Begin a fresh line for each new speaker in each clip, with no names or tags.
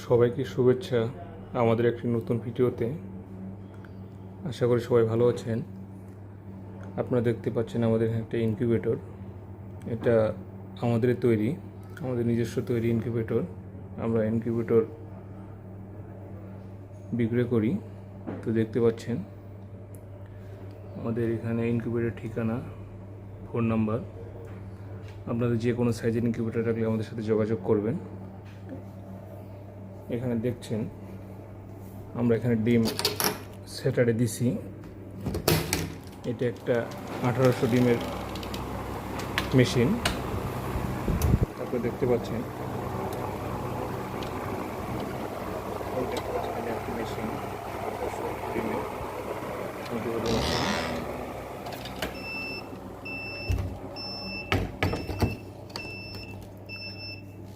সবাইকে শুভেচ্ছা আমাদের একটি নতুন ভিডিওতে। আশা করি সবাই ভালো আছেন। আপনারা দেখতে পাচ্ছেন আমাদের এখানে একটা ইনকিউবেটর। এটা আমাদের তৈরি, আমাদের নিজস্ব তৈরি ইনকিউবেটর। আমরা ইনকিউবেটর বিক্রয় করি। তো দেখতে পাচ্ছেন আমাদের এখানে ইনকিউবেটর ঠিকানা, ফোন নাম্বার। আপনাদের যে কোনো সাইজের ইনকিউবেটর রাখলে আমাদের সাথে যোগাযোগ করবেন। এখানে দেখছেন আমরা এখানে ডিম স্যাটারে দিছি। এটা একটা 1800 ডিমের মেশিন। আপনারা দেখতে পাচ্ছেন একটি মেশিন 1800 ডিমের।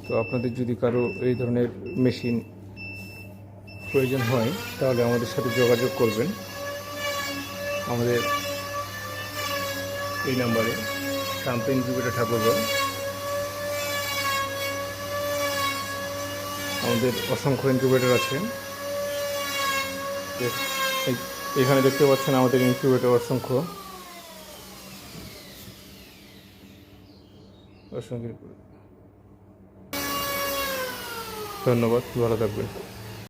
তো আপনাদের যদি কারো এই ধরনের মেশিন প্রয়োজন হয় তাহলে আমাদের সাথে যোগাযোগ করবেন। আমাদের এই নাম্বারে শান্ত ইনকিউবেটর ঠাকুরগাঁও। আমাদের অসংখ্য ইনকিউবেটর আছে। এখানে দেখতে পাচ্ছেন আমাদের ইনকিউবেটর অসংখ্য। ধন্যবাদ, ভালো থাকবেন।